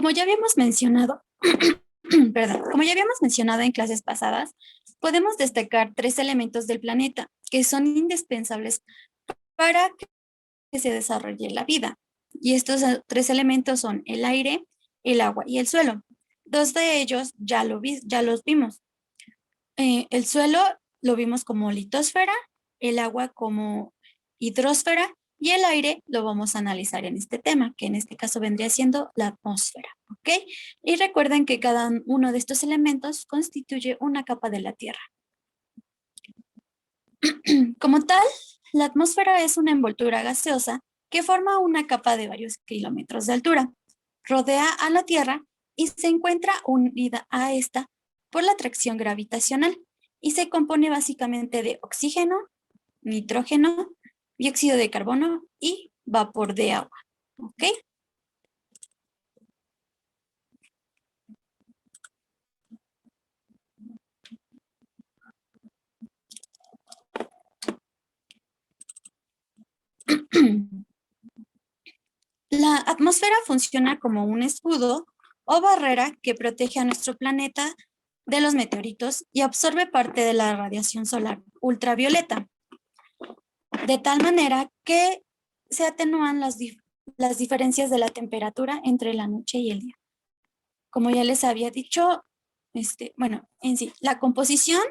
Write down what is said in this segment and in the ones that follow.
Como ya habíamos mencionado, perdón, como ya habíamos mencionado en clases pasadas, podemos destacar tres elementos del planeta que son indispensables para que se desarrolle la vida. Y estos tres elementos son el aire, el agua y el suelo. Dos de ellos ya los vimos. El suelo lo vimos como litosfera, el agua como hidrosfera y el aire lo vamos a analizar en este tema, que en este caso vendría siendo la atmósfera, ¿ok? Y recuerden que cada uno de estos elementos constituye una capa de la Tierra. Como tal, la atmósfera es una envoltura gaseosa que forma una capa de varios kilómetros de altura. Rodea a la Tierra y se encuentra unida a esta por la atracción gravitacional y se compone básicamente de oxígeno, nitrógeno, dióxido de carbono y vapor de agua. ¿Ok? La atmósfera funciona como un escudo o barrera que protege a nuestro planeta de los meteoritos y absorbe parte de la radiación solar ultravioleta, de tal manera que se atenúan las diferencias de la temperatura entre la noche y el día. Como ya les había dicho, bueno, en sí, la composición,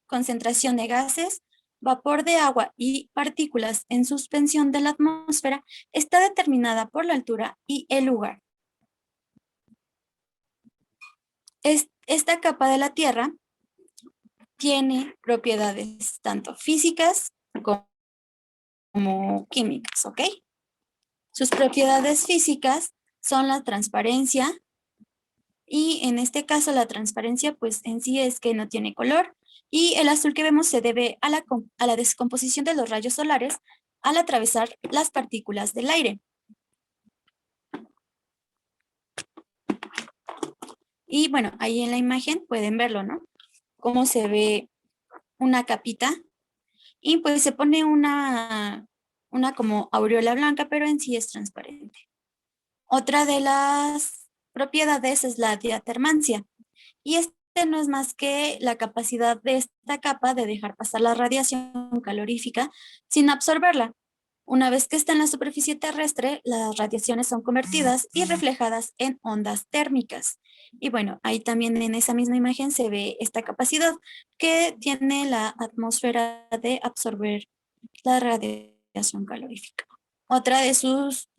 concentración de gases, vapor de agua y partículas en suspensión de la atmósfera está determinada por la altura y el lugar. Esta capa de la Tierra tiene propiedades tanto físicas como químicas, ¿ok? Sus propiedades físicas son la transparencia y en este caso la transparencia pues en sí es que no tiene color y el azul que vemos se debe a la descomposición de los rayos solares al atravesar las partículas del aire. Y bueno, ahí en la imagen pueden verlo, ¿no? Cómo se ve una capita y pues se pone una como aureola blanca, pero en sí es transparente. Otra de las propiedades es la diatermancia. Y este no es más que la capacidad de esta capa de dejar pasar la radiación calorífica sin absorberla. Una vez que está en la superficie terrestre, las radiaciones son convertidas y reflejadas en ondas térmicas. Y bueno, ahí también en esa misma imagen se ve esta capacidad que tiene la atmósfera de absorber la radiación calorífica. Otra de sus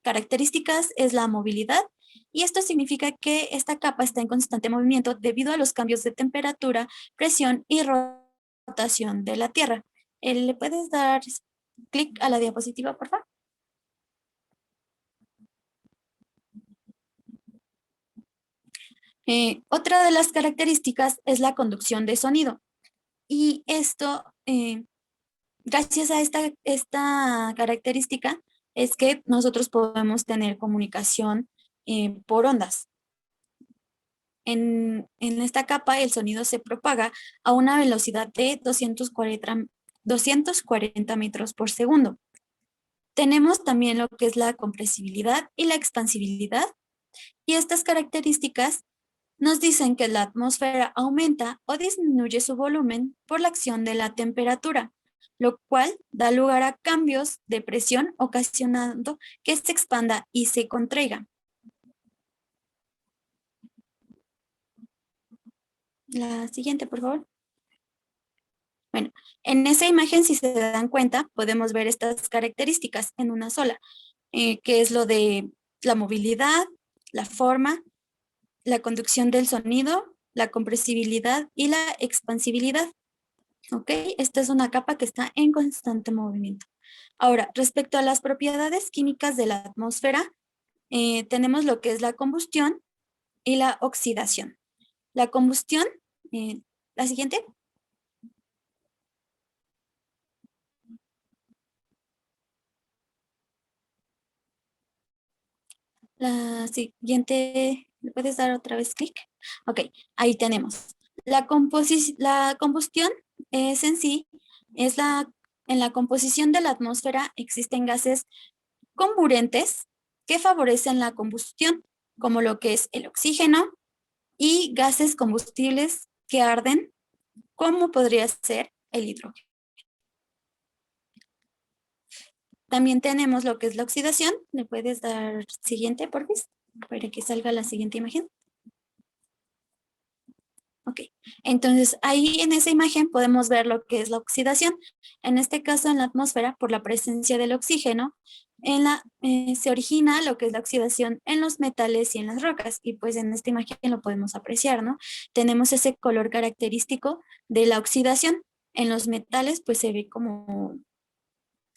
características es la movilidad y esto significa que esta capa está en constante movimiento debido a los cambios de temperatura, presión y rotación de la Tierra. ¿Le puedes dar clic a la diapositiva, por favor? Otra de las características es la conducción de sonido y esto gracias a esta característica es que nosotros podemos tener comunicación por ondas. En esta capa el sonido se propaga a una velocidad de 240 metros por segundo. Tenemos también lo que es la compresibilidad y la expansibilidad y estas características nos dicen que la atmósfera aumenta o disminuye su volumen por la acción de la temperatura, lo cual da lugar a cambios de presión ocasionando que se expanda y se contraiga. La siguiente, por favor. Bueno, en esa imagen, si se dan cuenta, podemos ver estas características en una sola, que es lo de la movilidad, la forma, la conducción del sonido, la compresibilidad y la expansibilidad. ¿Ok? Esta es una capa que está en constante movimiento. Ahora, respecto a las propiedades químicas de la atmósfera, tenemos lo que es la combustión y la oxidación. La combustión, la siguiente. La siguiente, ¿le puedes dar otra vez clic? Ok, ahí tenemos. La combustión es en sí, en la composición de la atmósfera existen gases comburentes que favorecen la combustión, como lo que es el oxígeno y gases combustibles que arden, como podría ser el hidrógeno. También tenemos lo que es la oxidación. ¿Le puedes dar siguiente, por favor? Para que salga la siguiente imagen. Ok, entonces ahí en esa imagen podemos ver lo que es la oxidación. En este caso en la atmósfera, por la presencia del oxígeno, se origina lo que es la oxidación en los metales y en las rocas. Y pues en esta imagen lo podemos apreciar, ¿no? Tenemos ese color característico de la oxidación. En los metales pues se ve como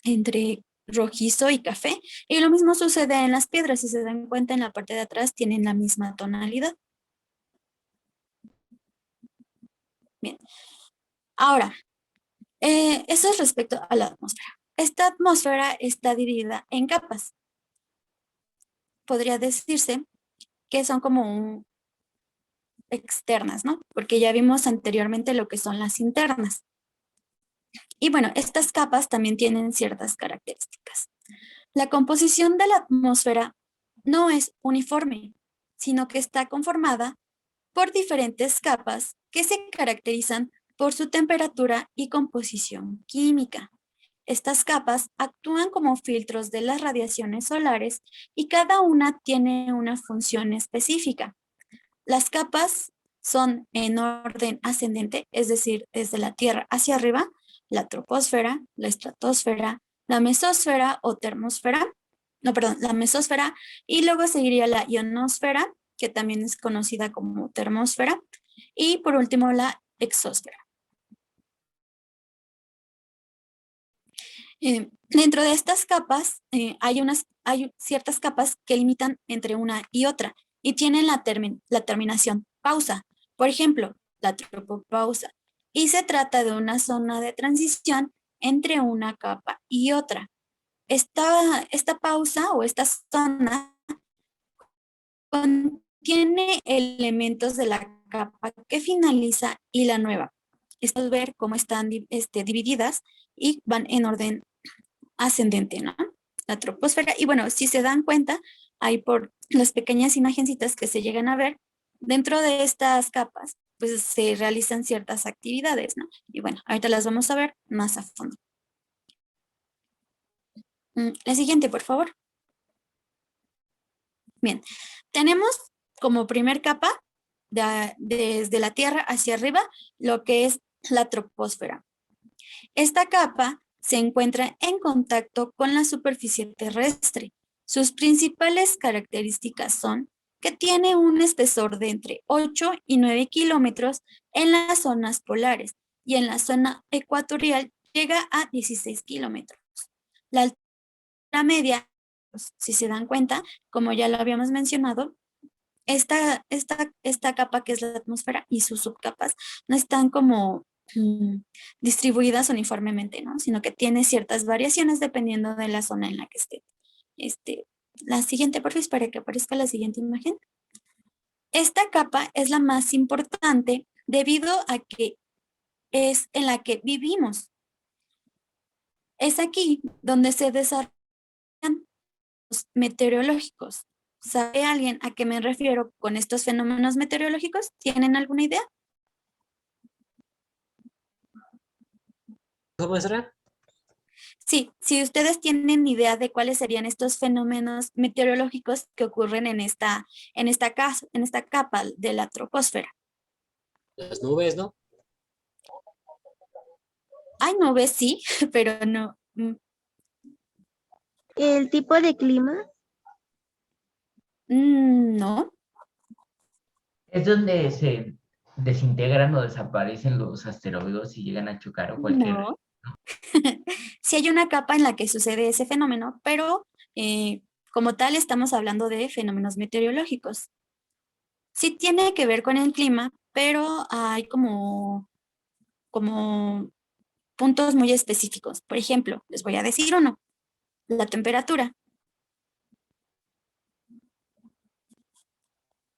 entre rojizo y café. Y lo mismo sucede en las piedras. Si se dan cuenta, en la parte de atrás tienen la misma tonalidad. Bien. Ahora, eso es respecto a la atmósfera. Esta atmósfera está dividida en capas. Podría decirse que son como externas, ¿no? Porque ya vimos anteriormente lo que son las internas. Y bueno, estas capas también tienen ciertas características. La composición de la atmósfera no es uniforme, sino que está conformada por diferentes capas que se caracterizan por su temperatura y composición química. Estas capas actúan como filtros de las radiaciones solares y cada una tiene una función específica. Las capas son en orden ascendente, es decir, desde la Tierra hacia arriba, la troposfera, la estratosfera, la mesosfera o termosfera, no, perdón, la mesosfera, y luego seguiría la ionosfera, que también es conocida como termosfera, y por último la exosfera. Dentro de estas capas hay ciertas capas que limitan entre una y otra y tienen la terminación pausa. Por ejemplo, la tropopausa. Y se trata de una zona de transición entre una capa y otra. Esta pausa o esta zona contiene elementos de la capa que finaliza y la nueva. Esto es ver cómo están divididas y van en orden ascendente, ¿no? La troposfera. Y bueno, si se dan cuenta, hay por las pequeñas imagencitas que se llegan a ver, dentro de estas capas, pues se realizan ciertas actividades, ¿no? Y bueno, ahorita las vamos a ver más a fondo. La siguiente, por favor. Bien, tenemos como primer capa, desde la Tierra hacia arriba, lo que es la troposfera. Esta capa se encuentra en contacto con la superficie terrestre. Sus principales características son que tiene un espesor de entre 8 y 9 kilómetros en las zonas polares y en la zona ecuatorial llega a 16 kilómetros. La altura media, pues, si se dan cuenta, como ya lo habíamos mencionado, esta capa que es la atmósfera y sus subcapas no están como distribuidas uniformemente, ¿no? Sino que tiene ciertas variaciones dependiendo de la zona en la que esté. La siguiente, por favor, para que aparezca la siguiente imagen. Esta capa es la más importante debido a que es en la que vivimos. Es aquí donde se desarrollan los meteorológicos. ¿Sabe alguien a qué me refiero con estos fenómenos meteorológicos? ¿Tienen alguna idea? ¿Cómo será? Sí, si ustedes tienen idea de cuáles serían estos fenómenos meteorológicos que ocurren en esta capa de la troposfera. Las nubes, ¿no? Hay nubes, sí, pero no. El tipo de clima, No, Es donde se desintegran o desaparecen los asteroides y llegan a chocar o cualquier... no. Sí hay una capa en la que sucede ese fenómeno, pero como tal estamos hablando de fenómenos meteorológicos. Sí tiene que ver con el clima, pero hay como puntos muy específicos. Por ejemplo, les voy a decir uno, la temperatura.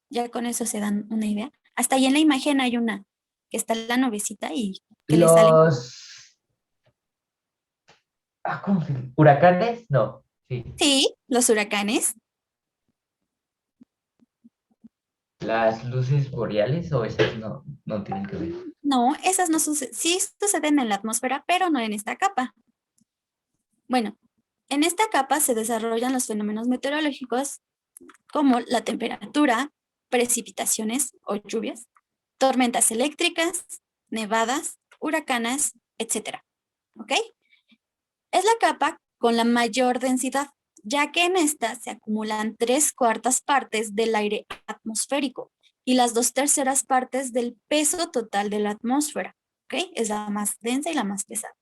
Ya con eso se dan una idea. Hasta ahí en la imagen hay una que está la nubecita y que le salen. Los... ¿Cómo se dice? ¿Huracanes? No. Sí. Sí, los huracanes. ¿Las luces boreales o esas no tienen que ver? No, esas no suceden. Sí suceden en la atmósfera, pero no en esta capa. Bueno, en esta capa se desarrollan los fenómenos meteorológicos como la temperatura, precipitaciones o lluvias, tormentas eléctricas, nevadas, huracanes, etcétera. ¿Ok? Es la capa con la mayor densidad, ya que en esta se acumulan 3/4 partes del aire atmosférico y las 2/3 partes del peso total de la atmósfera. ¿Ok? Es la más densa y la más pesada.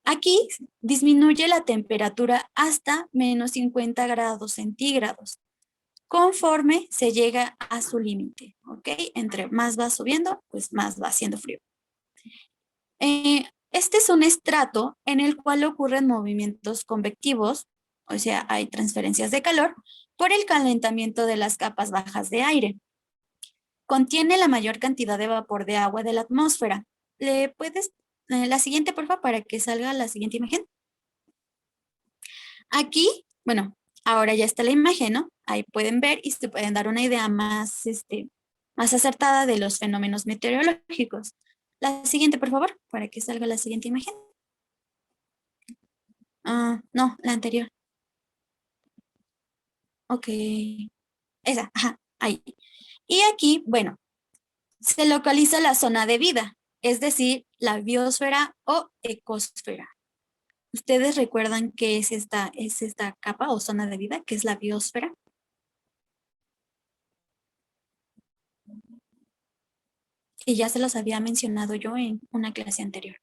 Aquí disminuye la temperatura hasta -50 °C, conforme se llega a su límite, ¿ok? Entre más va subiendo, pues más va haciendo frío. Este es un estrato en el cual ocurren movimientos convectivos, o sea, hay transferencias de calor por el calentamiento de las capas bajas de aire. Contiene la mayor cantidad de vapor de agua de la atmósfera. ¿Le puedes, la siguiente, por favor, para que salga la siguiente imagen? Aquí, bueno, ahora ya está la imagen, ¿no? Ahí pueden ver y se pueden dar una idea más, más acertada de los fenómenos meteorológicos. La siguiente, por favor, para que salga la siguiente imagen. Ah, no, la anterior. Ok. Esa, ajá, ahí. Y aquí, bueno, se localiza la zona de vida, es decir, la biosfera o ecosfera. ¿Ustedes recuerdan qué es esta capa o zona de vida, que es la biosfera? Y ya se los había mencionado yo en una clase anterior.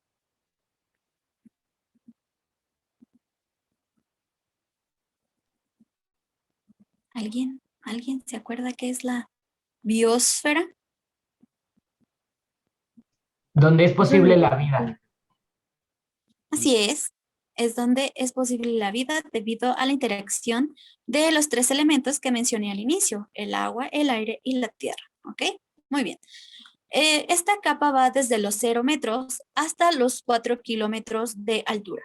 ¿Alguien? ¿Alguien se acuerda qué es la biosfera? ¿Dónde es posible la vida? Así es donde es posible la vida debido a la interacción de los 3 elementos que mencioné al inicio, el agua, el aire y la tierra. ¿Ok? Muy bien. Esta capa va desde los 0 metros hasta los 4 kilómetros de altura.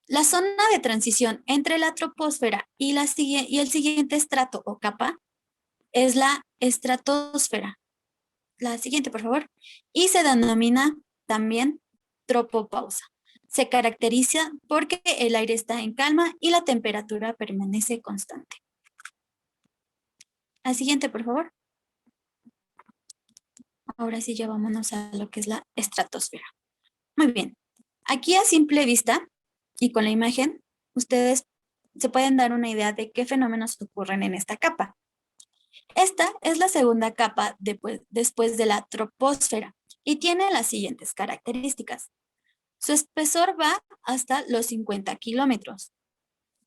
La zona de transición entre la troposfera y el siguiente estrato o capa es la estratosfera. La siguiente, por favor. Y se denomina también tropopausa. Se caracteriza porque el aire está en calma y la temperatura permanece constante. La siguiente, por favor. Ahora sí, ya vámonos a lo que es la estratosfera. Muy bien. Aquí a simple vista y con la imagen, ustedes se pueden dar una idea de qué fenómenos ocurren en esta capa. Esta es la segunda capa después de la troposfera y tiene las siguientes características. Su espesor va hasta los 50 kilómetros.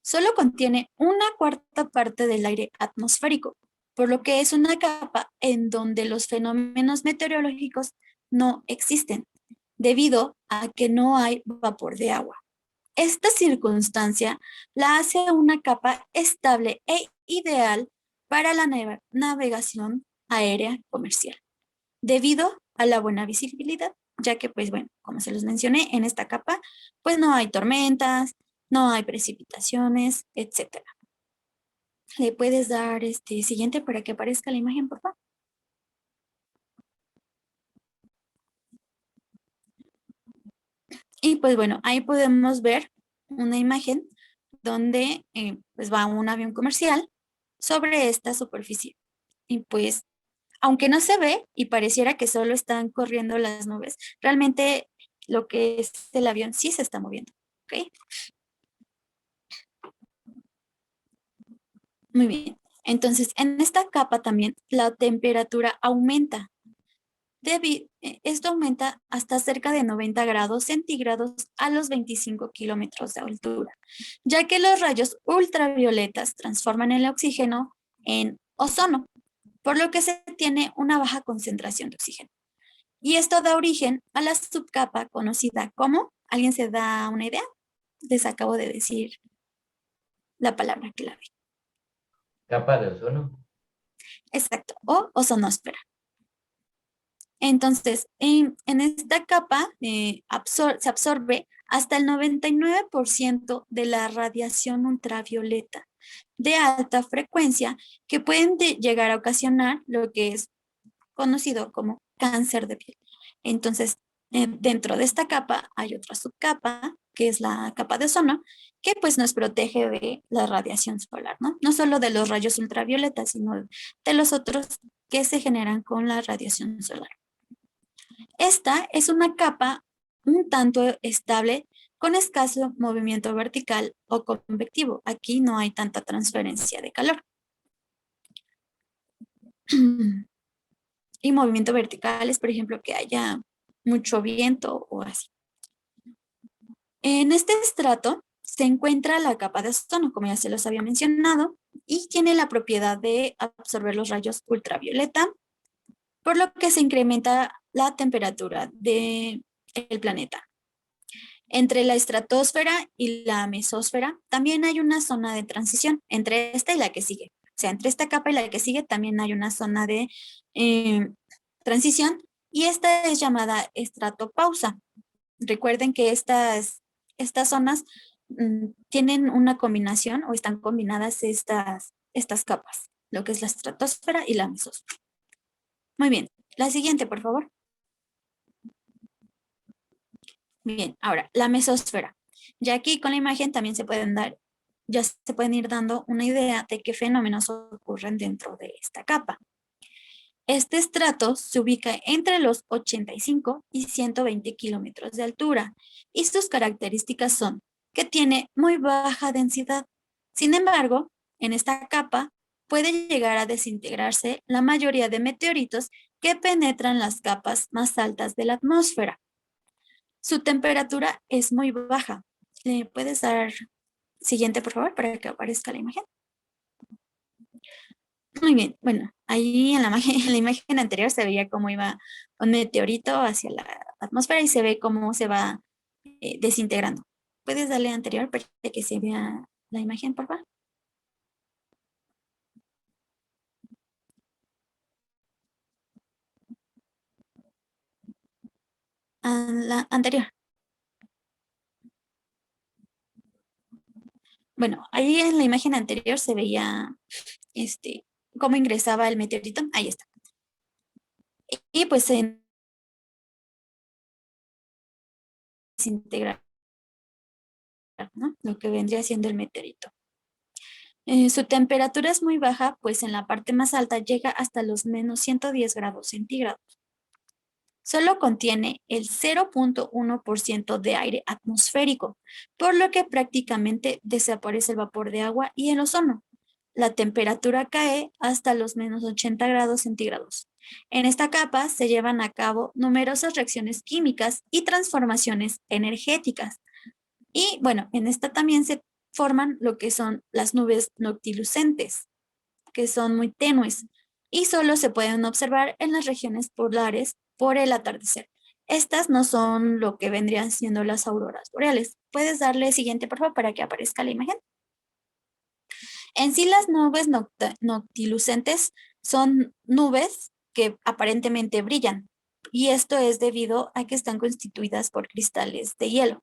Solo contiene 1/4 parte del aire atmosférico, por lo que es una capa en donde los fenómenos meteorológicos no existen, debido a que no hay vapor de agua. Esta circunstancia la hace una capa estable e ideal para la navegación aérea comercial, debido a la buena visibilidad, ya que, pues bueno, como se los mencioné, en esta capa, pues no hay tormentas, no hay precipitaciones, etcétera. ¿Le puedes dar este siguiente para que aparezca la imagen, por favor? Y pues bueno, ahí podemos ver una imagen donde pues va un avión comercial sobre esta superficie. Y pues, aunque no se ve y pareciera que solo están corriendo las nubes, realmente lo que es el avión sí se está moviendo. ¿Ok? Muy bien. Entonces, en esta capa también la temperatura aumenta. Esto aumenta hasta cerca de 90 grados centígrados a los 25 kilómetros de altura, ya que los rayos ultravioletas transforman el oxígeno en ozono, por lo que se tiene una baja concentración de oxígeno. Y esto da origen a la subcapa conocida como, ¿alguien se da una idea? Les acabo de decir la palabra clave. Capa de ozono. Exacto, o ozonosfera. Entonces, en esta capa se absorbe hasta el 99% de la radiación ultravioleta de alta frecuencia que pueden llegar a ocasionar lo que es conocido como cáncer de piel. Entonces, dentro de esta capa hay otra subcapa, que es la capa de ozono, que pues nos protege de la radiación solar, ¿no? No solo de los rayos ultravioletas, sino de los otros que se generan con la radiación solar. Esta es una capa un tanto estable con escaso movimiento vertical o convectivo. Aquí no hay tanta transferencia de calor. Y movimiento vertical es, por ejemplo, que haya mucho viento o así. En este estrato se encuentra la capa de ozono, como ya se los había mencionado, y tiene la propiedad de absorber los rayos ultravioleta, por lo que se incrementa la temperatura del planeta. Entre la estratosfera y la mesósfera también hay una zona de transición entre esta y la que sigue. O sea, entre esta capa y la que sigue también hay una zona de transición y esta es llamada estratopausa. Recuerden que estas zonas tienen una combinación o están combinadas estas capas, lo que es la estratosfera y la mesósfera. Muy bien, la siguiente, por favor. Bien, ahora, la mesósfera. Ya aquí con la imagen también ya se pueden ir dando una idea de qué fenómenos ocurren dentro de esta capa. Este estrato se ubica entre los 85 y 120 kilómetros de altura y sus características son que tiene muy baja densidad. Sin embargo, en esta capa puede llegar a desintegrarse la mayoría de meteoritos que penetran las capas más altas de la atmósfera. Su temperatura es muy baja. ¿Le puedes dar siguiente, por favor, para que aparezca la imagen? Muy bien, bueno, ahí en la imagen anterior se veía cómo iba un meteorito hacia la atmósfera y se ve cómo se va desintegrando. ¿Puedes darle anterior para que se vea la imagen, por favor? La anterior. Bueno, ahí en la imagen anterior se veía cómo ingresaba el meteorito. Ahí está. Y pues se desintegra, ¿no? Lo que vendría siendo el meteorito. Su temperatura es muy baja, pues en la parte más alta llega hasta los menos 110 grados centígrados. Solo contiene el 0.1% de aire atmosférico, por lo que prácticamente desaparece el vapor de agua y el ozono. La temperatura cae hasta los menos 80 grados centígrados. En esta capa se llevan a cabo numerosas reacciones químicas y transformaciones energéticas. Y bueno, en esta también se forman lo que son las nubes noctilucentes, que son muy tenues y solo se pueden observar en las regiones polares por el atardecer. Estas no son lo que vendrían siendo las auroras boreales. ¿Puedes darle siguiente, por favor, para que aparezca la imagen? En sí, las nubes noctilucentes son nubes que aparentemente brillan y esto es debido a que están constituidas por cristales de hielo.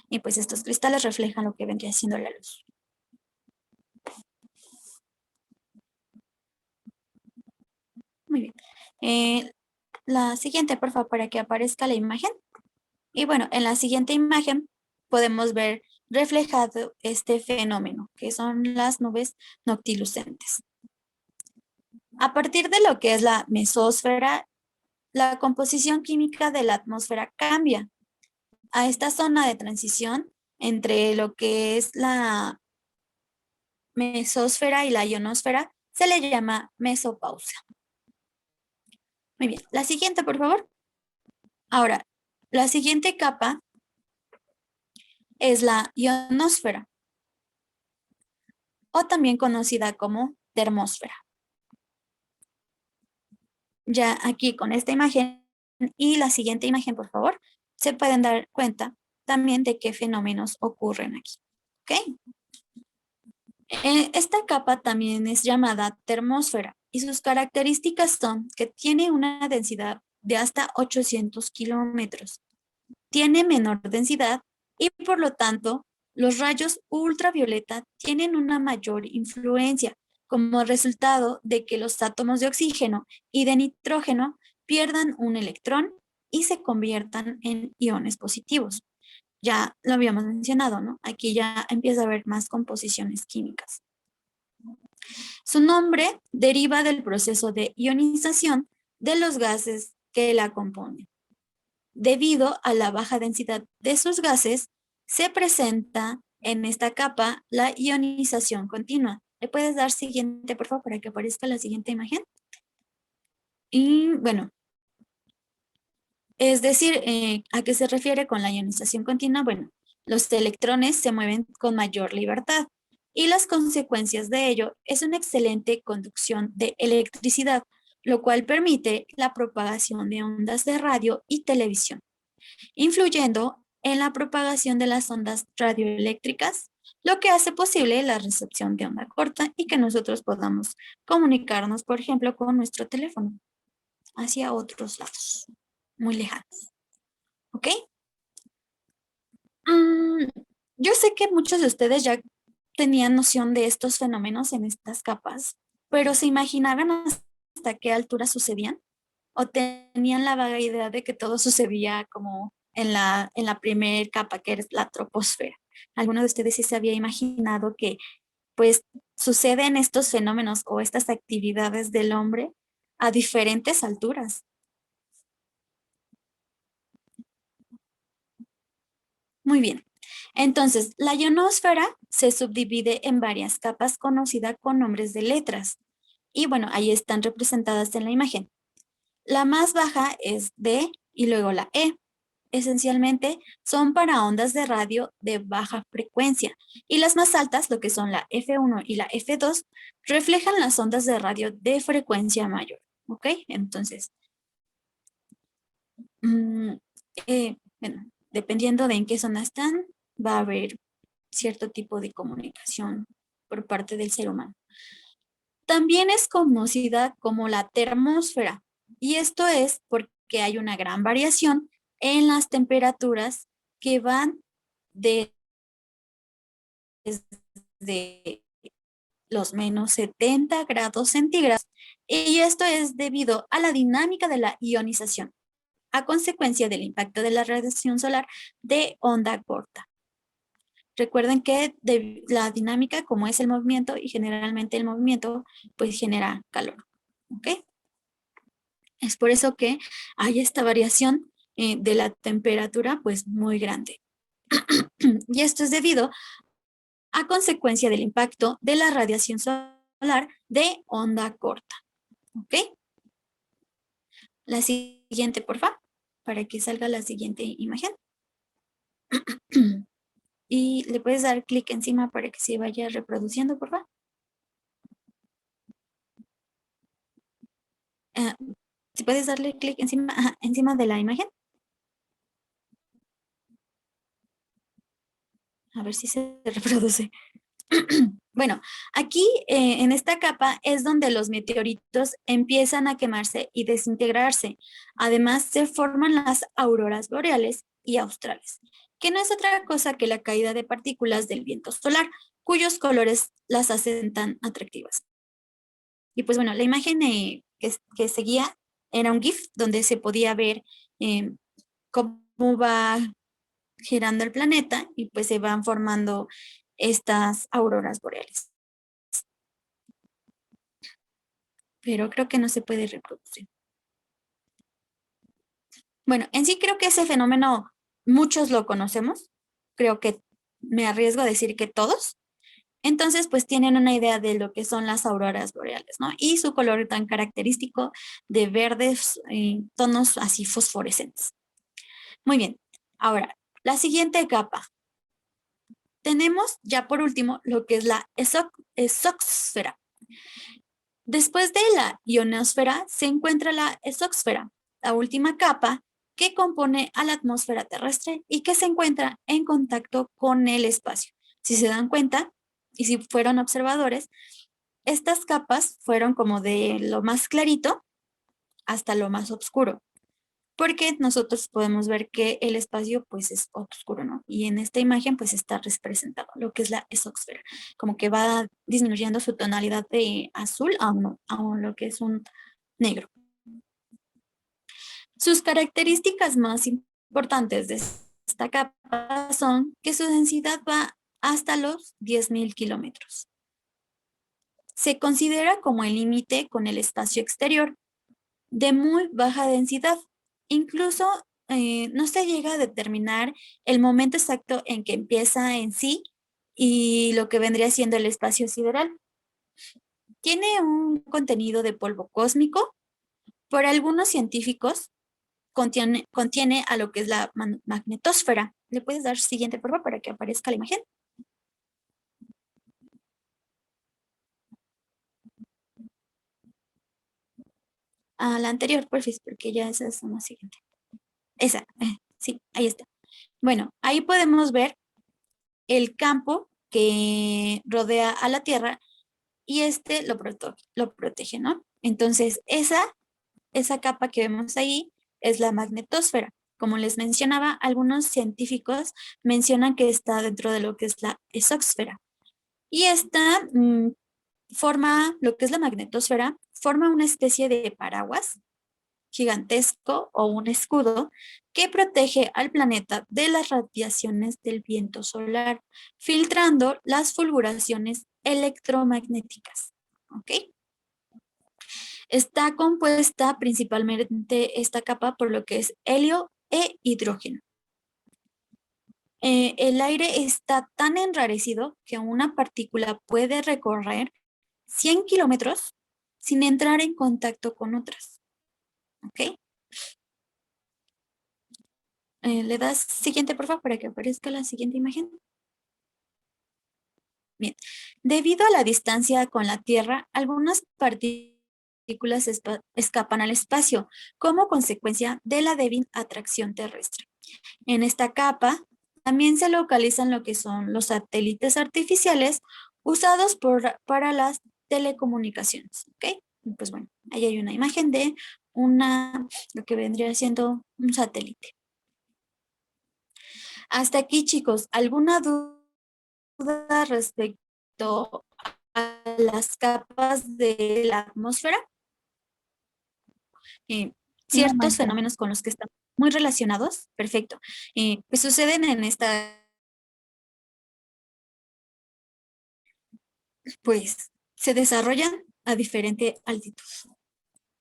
Y pues estos cristales reflejan lo que vendría siendo la luz. Muy bien. La siguiente, por favor, para que aparezca la imagen. Y bueno, en la siguiente imagen podemos ver reflejado este fenómeno, que son las nubes noctilucentes. A partir de lo que es la mesósfera, la composición química de la atmósfera cambia. A esta zona de transición entre lo que es la mesósfera y la ionosfera se le llama mesopausa. Muy bien, la siguiente, por favor. Ahora, la siguiente capa es la ionosfera, o también conocida como termósfera. Ya aquí con esta imagen y la siguiente imagen, por favor, se pueden dar cuenta también de qué fenómenos ocurren aquí. ¿Ok? Esta capa también es llamada termósfera y sus características son que tiene una densidad de hasta 800 kilómetros. Tiene menor densidad y por lo tanto, los rayos ultravioleta tienen una mayor influencia como resultado de que los átomos de oxígeno y de nitrógeno pierdan un electrón y se conviertan en iones positivos. Ya lo habíamos mencionado, ¿no? Aquí ya empieza a haber más composiciones químicas. Su nombre deriva del proceso de ionización de los gases que la componen. Debido a la baja densidad de sus gases, se presenta en esta capa la ionización continua. ¿Le puedes dar siguiente, por favor, para que aparezca la siguiente imagen? Y bueno, es decir, ¿a qué se refiere con la ionización continua? Bueno, los electrones se mueven con mayor libertad y las consecuencias de ello es una excelente conducción de electricidad, lo cual permite la propagación de ondas de radio y televisión, influyendo en la propagación de las ondas radioeléctricas, lo que hace posible la recepción de onda corta y que nosotros podamos comunicarnos, por ejemplo, con nuestro teléfono hacia otros lados muy lejanos. ¿Ok? Mm, yo sé que muchos de ustedes ya tenían noción de estos fenómenos en estas capas, pero ¿se imaginaban hasta qué altura sucedían? ¿O tenían la vaga idea de que todo sucedía como en la primera capa, que es la troposfera? ¿Alguno de ustedes sí se había imaginado que pues suceden estos fenómenos o estas actividades del hombre a diferentes alturas? Muy bien. Entonces, la ionosfera se subdivide en varias capas conocidas con nombres de letras. Y bueno, ahí están representadas en la imagen. La más baja es D y luego la E. Esencialmente son para ondas de radio de baja frecuencia. Y las más altas, lo que son la F1 y la F2, reflejan las ondas de radio de frecuencia mayor. ¿Ok? Entonces, mm, bueno, dependiendo de en qué zona están, va a haber cierto tipo de comunicación por parte del ser humano. También es conocida como la termósfera, y esto es porque hay una gran variación en las temperaturas que van desde los menos 70 grados centígrados, y esto es debido a la dinámica de la ionización, a consecuencia del impacto de la radiación solar de onda corta. Recuerden que la dinámica, como es el movimiento, y generalmente el movimiento, pues genera calor. ¿Ok? Es por eso que hay esta variación de la temperatura, pues muy grande. Y esto es debido a consecuencia del impacto de la radiación solar de onda corta. ¿Ok? La siguiente, por favor, para que salga la siguiente imagen. Y le puedes dar clic encima para que se vaya reproduciendo, por favor. Si puedes darle clic encima, encima de la imagen. A ver si se reproduce. Bueno, aquí en esta capa es donde los meteoritos empiezan a quemarse y desintegrarse. Además, se forman las auroras boreales y australes, que no es otra cosa que la caída de partículas del viento solar, cuyos colores las hacen tan atractivas. Y pues bueno, la imagen que seguía era un GIF donde se podía ver cómo va girando el planeta y pues se van formando estas auroras boreales. Pero creo que no se puede reproducir. Bueno, en sí creo que ese fenómeno muchos lo conocemos. Creo que me arriesgo a decir que todos. Entonces, pues tienen una idea de lo que son las auroras boreales, ¿no? Y su color tan característico de verdes, tonos así fosforescentes. Muy bien. Ahora, la siguiente capa. Tenemos ya por último lo que es la exosfera. Después de la ionosfera se encuentra la exosfera, la última capa que compone a la atmósfera terrestre y que se encuentra en contacto con el espacio. Si se dan cuenta, y si fueron observadores, estas capas fueron como de lo más clarito hasta lo más oscuro. porque nosotros podemos ver que el espacio pues es oscuro, ¿no? Y en esta imagen pues está representado lo que es la exósfera, como que va disminuyendo su tonalidad de azul a lo que es un negro. Sus características más importantes de esta capa son que su densidad va hasta los 10.000 kilómetros. Se considera como el límite con el espacio exterior de muy baja densidad. Incluso no se llega a determinar el momento exacto en que empieza en sí y lo que vendría siendo el espacio sideral. Tiene un contenido de polvo cósmico. Por algunos científicos contiene a lo que es la magnetosfera. ¿Le puedes dar siguiente, por favor, para que aparezca la imagen? A la anterior, porfis, porque ya esa es una siguiente. Esa, sí, ahí está. Bueno, ahí podemos ver el campo que rodea a la Tierra y este lo protege, ¿no? Entonces, esa capa que vemos ahí es la magnetosfera. Como les mencionaba, algunos científicos mencionan que está dentro de lo que es la exósfera. Y esta forma, lo que es la magnetosfera, forma una especie de paraguas gigantesco o un escudo que protege al planeta de las radiaciones del viento solar, filtrando las fulguraciones electromagnéticas. ¿Ok? Está compuesta principalmente esta capa por lo que es helio e hidrógeno. El aire está tan enrarecido que una partícula puede recorrer 100 kilómetros sin entrar en contacto con otras. ¿Ok? ¿Le das siguiente, por favor, para que aparezca la siguiente imagen? Bien. Debido a la distancia con la Tierra, algunas partículas escapan al espacio como consecuencia de la débil atracción terrestre. En esta capa también se localizan lo que son los satélites artificiales usados para las telecomunicaciones. ¿Ok? Pues bueno, ahí hay una imagen de lo que vendría siendo un satélite. Hasta aquí, chicos, ¿alguna duda respecto a las capas de la atmósfera? Ciertos maestra. fenómenos con los que están muy relacionados, perfecto, pues suceden en pues se desarrollan a diferente altitud.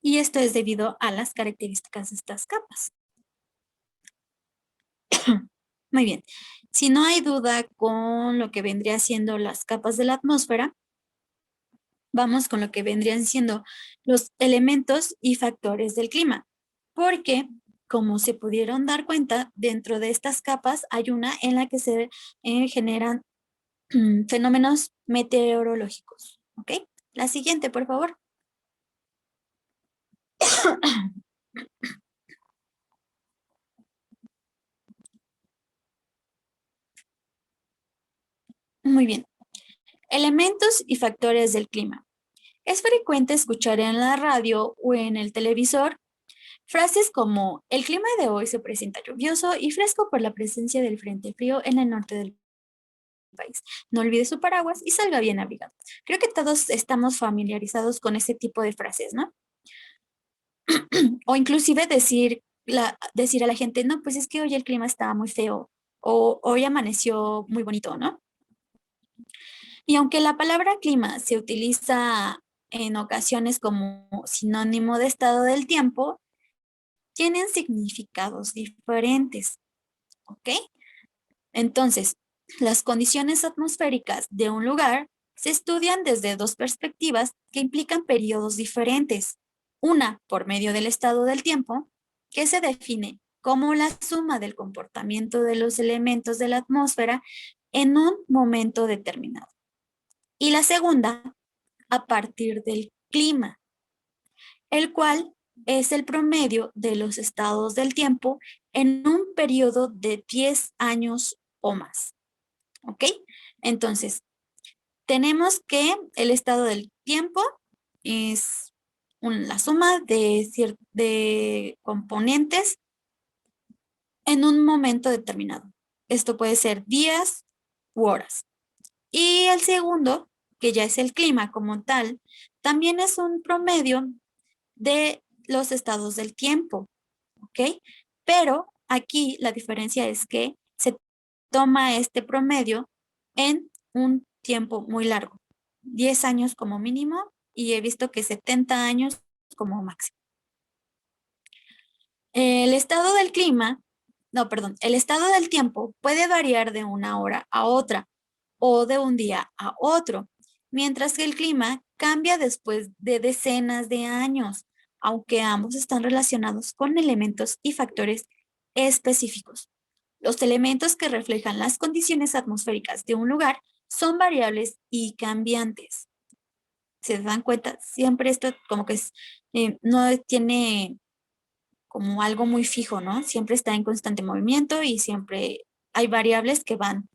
Y esto es debido a las características de estas capas. Muy bien, si no hay duda con lo que vendría siendo las capas de la atmósfera, vamos con lo que vendrían siendo los elementos y factores del clima, porque como se pudieron dar cuenta, dentro de estas capas hay una en la que se generan fenómenos meteorológicos. ¿Ok? La siguiente, por favor. Muy bien. Elementos y factores del clima. Es frecuente escuchar en la radio o en el televisor frases como el clima de hoy se presenta lluvioso y fresco por la presencia del frente frío en el norte del país. No olvide su paraguas y salga bien abrigado. Creo que todos estamos familiarizados con ese tipo de frases, ¿no? O inclusive decir a la gente, no, pues es que hoy el clima está muy feo o hoy amaneció muy bonito, ¿no? Y aunque la palabra clima se utiliza en ocasiones como sinónimo de estado del tiempo, tienen significados diferentes, ¿ok? Entonces, las condiciones atmosféricas de un lugar se estudian desde dos perspectivas que implican periodos diferentes. Una, por medio del estado del tiempo, que se define como la suma del comportamiento de los elementos de la atmósfera en un momento determinado. Y la segunda, a partir del clima, el cual es el promedio de los estados del tiempo en un periodo de 10 años o más. ¿Ok? Entonces, tenemos que el estado del tiempo es la suma de componentes en un momento determinado. Esto puede ser días u horas. Y el segundo, que ya es el clima como tal, también es un promedio de los estados del tiempo, ¿ok? Pero aquí la diferencia es que se toma este promedio en un tiempo muy largo, 10 años como mínimo y he visto que 70 años como máximo. El estado del clima, no, perdón, el estado del tiempo puede variar de una hora a otra o de un día a otro, mientras que el clima cambia después de decenas de años, aunque ambos están relacionados con elementos y factores específicos. Los elementos que reflejan las condiciones atmosféricas de un lugar son variables y cambiantes. ¿Se dan cuenta? Siempre esto como que no tiene como algo muy fijo, ¿no? Siempre está en constante movimiento y siempre hay variables que van,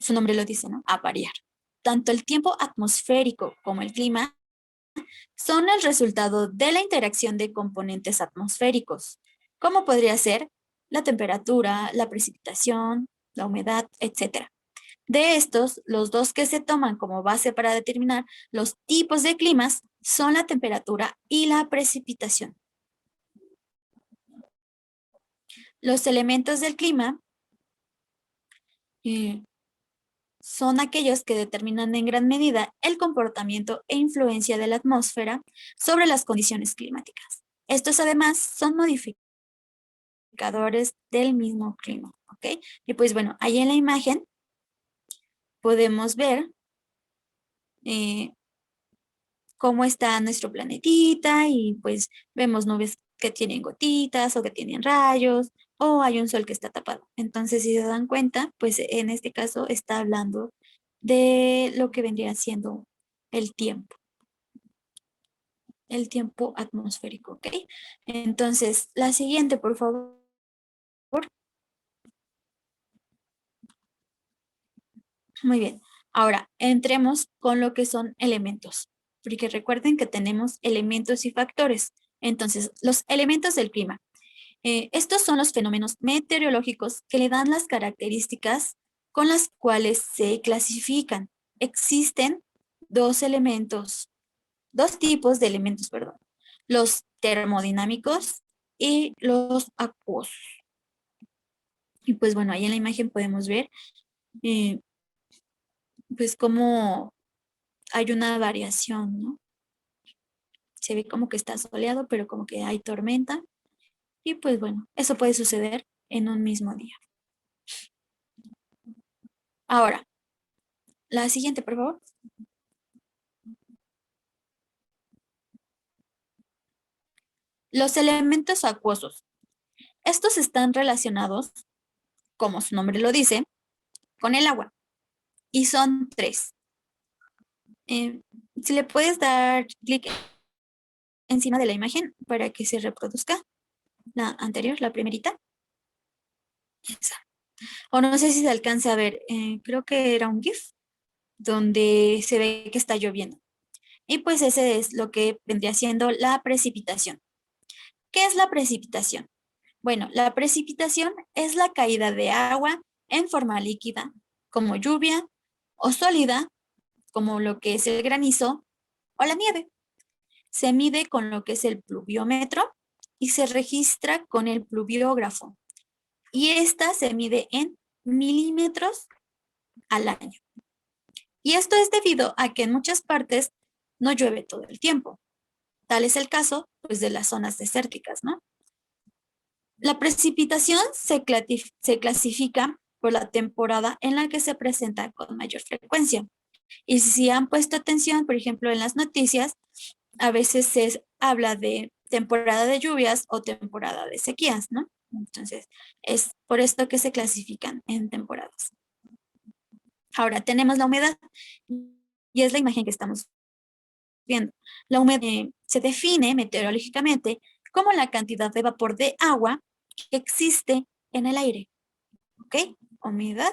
su nombre lo dice, ¿no? A variar. Tanto el tiempo atmosférico como el clima son el resultado de la interacción de componentes atmosféricos, como podría ser la temperatura, la precipitación, la humedad, etc. De estos, los dos que se toman como base para determinar los tipos de climas son la temperatura y la precipitación. Los elementos del clima son aquellos que determinan en gran medida el comportamiento e influencia de la atmósfera sobre las condiciones climáticas. Estos además son modificadores del mismo clima, ¿ok? Y pues bueno, ahí en la imagen podemos ver cómo está nuestro planetita y pues vemos nubes que tienen gotitas o que tienen rayos o hay un sol que está tapado. Entonces, si se dan cuenta, pues en este caso está hablando de lo que vendría siendo el tiempo atmosférico, ¿ok? Entonces, la siguiente, por favor. Muy bien. Ahora, entremos con lo que son elementos, porque recuerden que tenemos elementos y factores. Entonces, los elementos del clima. Estos son los fenómenos meteorológicos que le dan las características con las cuales se clasifican. Existen dos tipos de elementos, perdón. Los termodinámicos y los acuosos. Y pues bueno, ahí en la imagen podemos ver pues cómo hay una variación, ¿no? Se ve como que está soleado, pero como que hay tormenta. Y pues bueno, eso puede suceder en un mismo día. Ahora, la siguiente, por favor. Los elementos acuosos. Estos están relacionados, como su nombre lo dice, con el agua. Y son tres. Si le puedes dar clic encima de la imagen para que se reproduzca la anterior, la primerita. Esa. O no sé si se alcanza a ver, creo que era un GIF donde se ve que está lloviendo. Y pues ese es lo que vendría siendo la precipitación. ¿Qué es la precipitación? Bueno, la precipitación es la caída de agua en forma líquida, como lluvia, o sólida, como lo que es el granizo o la nieve. Se mide con lo que es el pluviómetro y se registra con el pluviógrafo. Y esta se mide en milímetros al año. Y esto es debido a que en muchas partes no llueve todo el tiempo. Tal es el caso, pues, de las zonas desérticas, ¿no? La precipitación se clasifica por la temporada en la que se presenta con mayor frecuencia. Y si han puesto atención, por ejemplo, en las noticias, a veces se habla de temporada de lluvias o temporada de sequías, ¿no? Entonces, es por esto que se clasifican en temporadas. Ahora, tenemos la humedad y es la imagen que estamos viendo. La humedad se define meteorológicamente como la cantidad de vapor de agua que existe en el aire. ¿Ok? Humedad,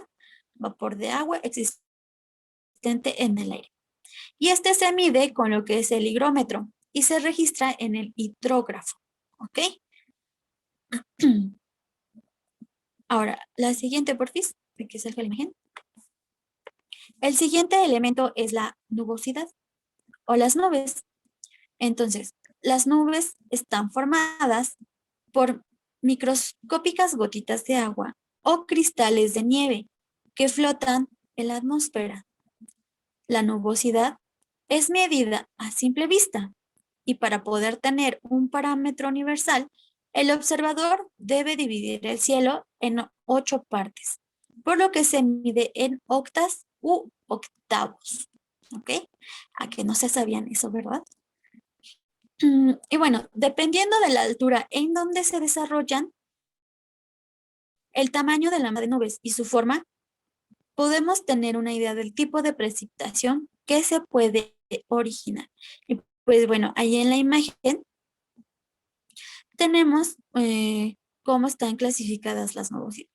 vapor de agua existente en el aire. Y este se mide con lo que es el higrómetro y se registra en el hidrógrafo. ¿Ok? Ahora, la siguiente, porfis, de que salga la imagen. El siguiente elemento es la nubosidad o las nubes. Entonces, las nubes están formadas por microscópicas gotitas de agua o cristales de nieve que flotan en la atmósfera. La nubosidad es medida a simple vista y para poder tener un parámetro universal, el observador debe dividir el cielo en 8 partes, por lo que se mide en octas u octavos. ¿Ok? A que no se sabían eso, ¿verdad? Y bueno, dependiendo de la altura en donde se desarrollan, el tamaño de la masa de nubes y su forma, podemos tener una idea del tipo de precipitación que se puede originar. Y pues bueno, ahí en la imagen tenemos cómo están clasificadas las nubes,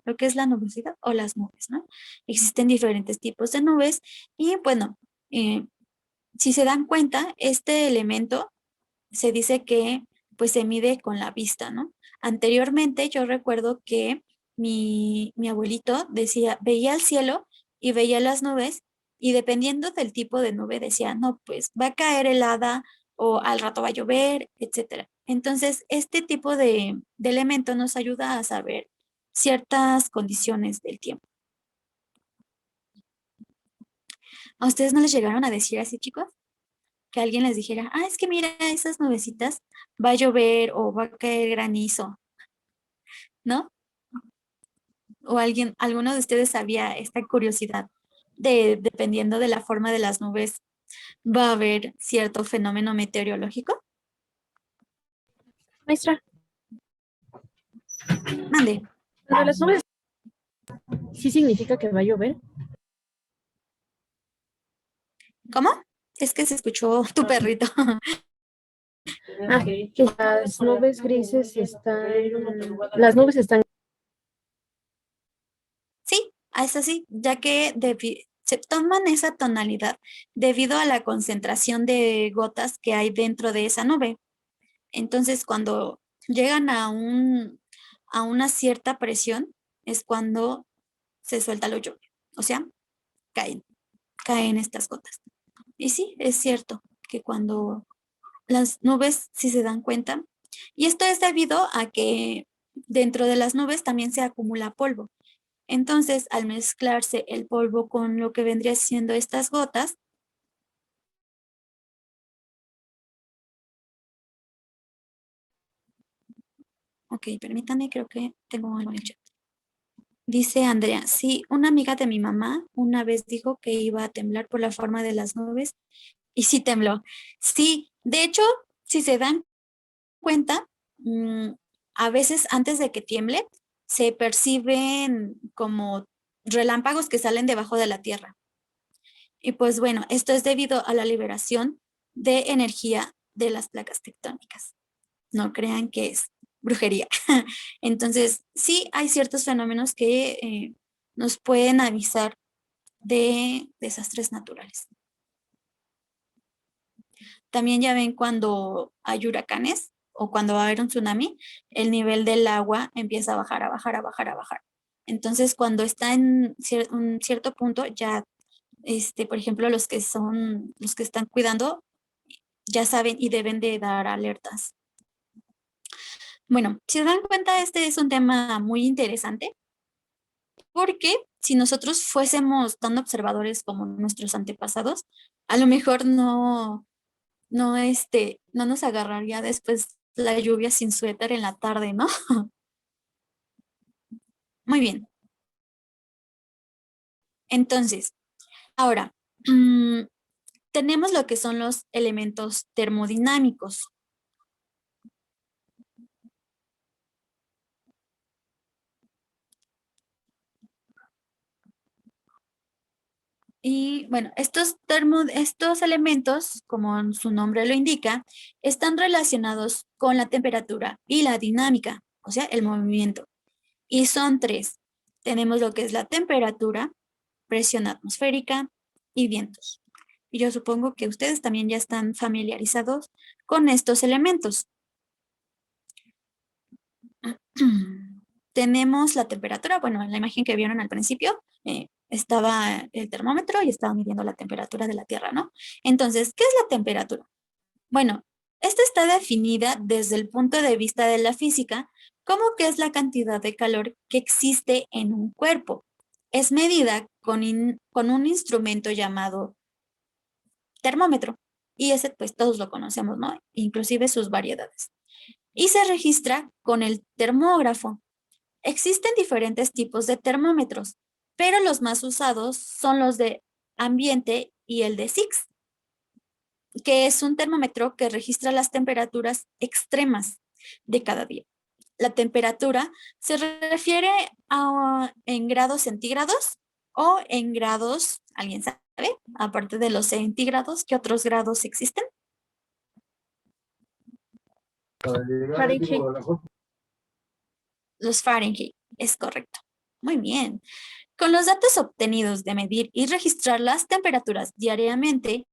lo que es la nubosidad o las nubes, ¿no? Existen diferentes tipos de nubes y bueno, si se dan cuenta, este elemento se dice que pues se mide con la vista, ¿no? Anteriormente yo recuerdo que mi abuelito decía, veía el cielo y veía las nubes y dependiendo del tipo de nube decía, no, pues va a caer helada o al rato va a llover, etcétera. Entonces, este tipo de elemento nos ayuda a saber ciertas condiciones del tiempo. ¿A ustedes no les llegaron a decir así, chicos? Que alguien les dijera, ah, es que mira esas nubecitas, va a llover o va a caer granizo, ¿no? O alguno de ustedes sabía esta curiosidad dependiendo de la forma de las nubes, va a haber cierto fenómeno meteorológico. Maestra, Mande. lo de las nubes sí significa que va a llover. ¿Cómo? Es que se escuchó tu perrito. Ah, que las nubes grises están, las nubes están. Sí, es así, ya que se toman esa tonalidad debido a la concentración de gotas que hay dentro de esa nube. Entonces, cuando llegan a una cierta presión, es cuando se suelta lo lluvia. O sea, caen estas gotas. Y sí, es cierto que cuando las nubes, si se dan cuenta, y esto es debido a que dentro de las nubes también se acumula polvo. Entonces, al mezclarse el polvo con lo que vendría siendo estas gotas, ok, permítanme, creo que tengo algo en el chat. Dice Andrea, sí, una amiga de mi mamá una vez dijo que iba a temblar por la forma de las nubes y sí tembló. Sí, de hecho, si se dan cuenta, a veces antes de que tiemble, se perciben como relámpagos que salen debajo de la tierra. Y pues bueno, esto es debido a la liberación de energía de las placas tectónicas. No crean que es brujería. Entonces, sí hay ciertos fenómenos que nos pueden avisar de desastres naturales. También ya ven cuando hay huracanes o cuando va a haber un tsunami, el nivel del agua empieza a bajar, a bajar, a bajar, a bajar. Entonces, cuando está en un cierto punto, ya, por ejemplo, los que están cuidando, ya saben y deben de dar alertas. Bueno, si se dan cuenta, este es un tema muy interesante porque si nosotros fuésemos tan observadores como nuestros antepasados, a lo mejor no nos agarraría después la lluvia sin suéter en la tarde, ¿no? Muy bien. Entonces, ahora, tenemos lo que son los elementos termodinámicos. Y bueno, estos elementos, como su nombre lo indica, están relacionados con la temperatura y la dinámica, o sea, el movimiento. Y son tres. Tenemos lo que es la temperatura, presión atmosférica y vientos. Y yo supongo que ustedes también ya están familiarizados con estos elementos. tenemos la temperatura. Bueno, en la imagen que vieron al principio, estaba el termómetro y estaba midiendo la temperatura de la Tierra, ¿no? Entonces, ¿qué es la temperatura? Bueno, esta está definida desde el punto de vista de la física como que es la cantidad de calor que existe en un cuerpo. Es medida con un instrumento llamado termómetro. Y ese, pues todos lo conocemos, ¿no? Inclusive sus variedades. Y se registra con el termógrafo. Existen diferentes tipos de termómetros, pero los más usados son los de ambiente y el de SIX, que es un termómetro que registra las temperaturas extremas de cada día. La temperatura se refiere a en grados centígrados o en grados, ¿alguien sabe? Aparte de los centígrados, ¿qué otros grados existen? Fahrenheit. Los Fahrenheit, es correcto. Muy bien. Con los datos obtenidos de medir y registrar las temperaturas diariamente,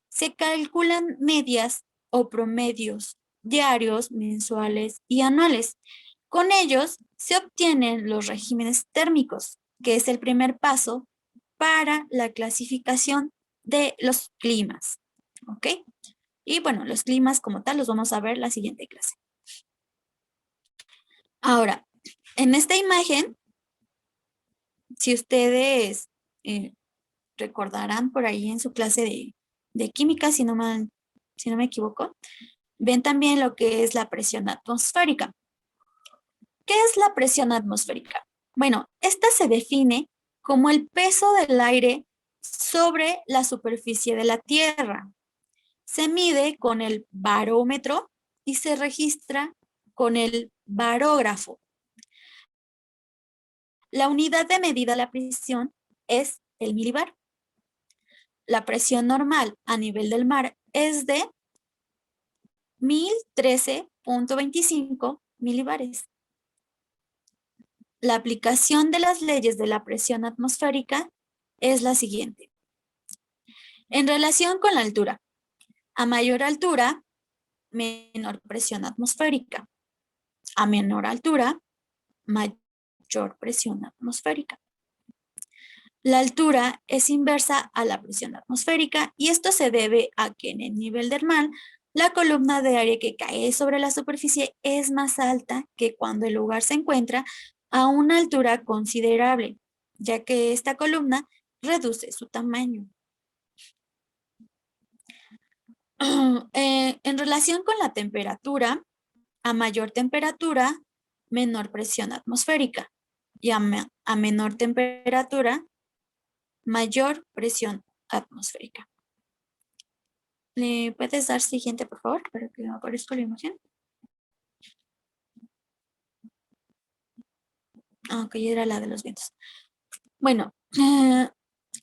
se calculan medias o promedios diarios, mensuales y anuales. Con ellos se obtienen los regímenes térmicos, que es el primer paso para la clasificación de los climas. ¿Ok? Y bueno, los climas como tal los vamos a ver en la siguiente clase. Ahora, en esta imagen, si ustedes recordarán por ahí en su clase de química, si no me equivoco, ven también lo que es la presión atmosférica. ¿Qué es la presión atmosférica? Bueno, esta se define como el peso del aire sobre la superficie de la Tierra. Se mide con el barómetro y se registra con el barógrafo. La unidad de medida de la presión es el milibar. La presión normal a nivel del mar es de 1013.25 milibares. La aplicación de las leyes de la presión atmosférica es la siguiente. En relación con la altura, a mayor altura, menor presión atmosférica. A menor altura, mayor presión atmosférica. La altura es inversa a la presión atmosférica y esto se debe a que en el nivel del mar, la columna de aire que cae sobre la superficie es más alta que cuando el lugar se encuentra a una altura considerable, ya que esta columna reduce su tamaño. En relación con la temperatura, a mayor temperatura, menor presión atmosférica y a menor temperatura, mayor presión atmosférica. ¿Le puedes dar siguiente, por favor, para que aparezca la imagen? Ok, era la de los vientos. Bueno,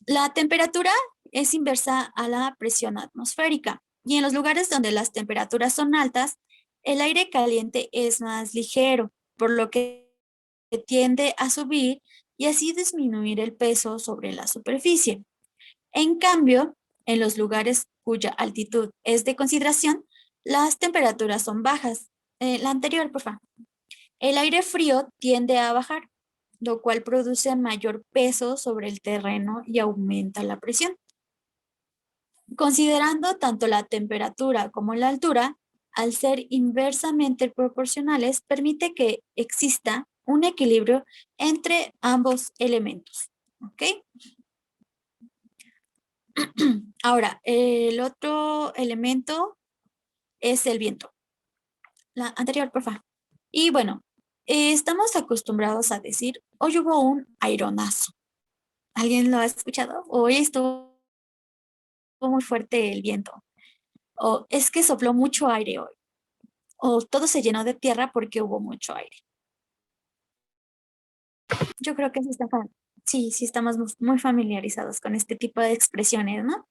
la temperatura es inversa a la presión atmosférica y en los lugares donde las temperaturas son altas, el aire caliente es más ligero, por lo que tiende a subir y así disminuir el peso sobre la superficie. En cambio, en los lugares cuya altitud es de consideración, las temperaturas son bajas. La anterior, por favor. El aire frío tiende a bajar, lo cual produce mayor peso sobre el terreno y aumenta la presión. Considerando tanto la temperatura como la altura, al ser inversamente proporcionales, permite que exista un equilibrio entre ambos elementos. ¿Ok? Ahora, el otro elemento es el viento. La anterior, por favor. Y bueno, estamos acostumbrados a decir, hoy hubo un aironazo. ¿Alguien lo ha escuchado? Hoy estuvo muy fuerte el viento. O es que sopló mucho aire hoy. O todo se llenó de tierra porque hubo mucho aire. Yo creo que sí estamos muy familiarizados con este tipo de expresiones, ¿no?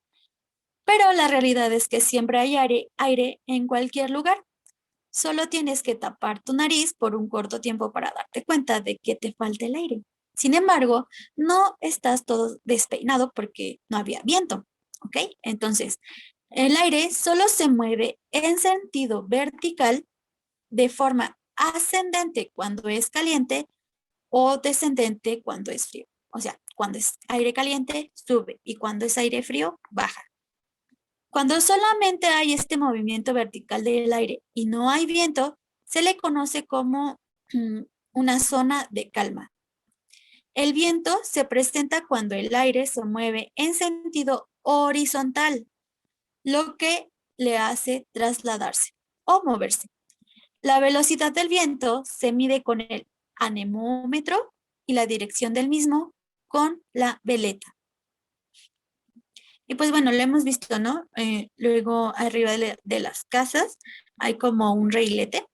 Pero la realidad es que siempre hay aire en cualquier lugar. Solo tienes que tapar tu nariz por un corto tiempo para darte cuenta de que te falta el aire. Sin embargo, no estás todo despeinado porque no había viento, ¿ok? Entonces, el aire solo se mueve en sentido vertical de forma ascendente cuando es caliente o descendente cuando es frío. O sea, cuando es aire caliente, sube, y cuando es aire frío, baja. Cuando solamente hay este movimiento vertical del aire y no hay viento, se le conoce como una zona de calma. El viento se presenta cuando el aire se mueve en sentido horizontal, lo que le hace trasladarse o moverse. La velocidad del viento se mide con el anemómetro y la dirección del mismo con la veleta. Y pues bueno, lo hemos visto, ¿no? Luego arriba de las casas hay como un reilete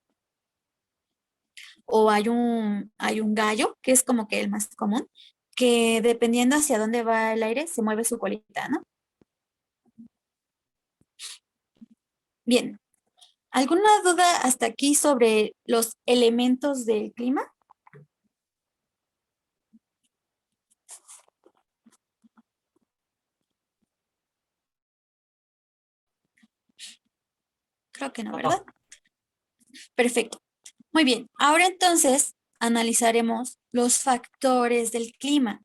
o hay un gallo, que es como que el más común, que dependiendo hacia dónde va el aire, se mueve su colita, ¿no? Bien, ¿alguna duda hasta aquí sobre los elementos del clima? Creo que no, ¿verdad? Perfecto. Muy bien, ahora entonces analizaremos los factores del clima.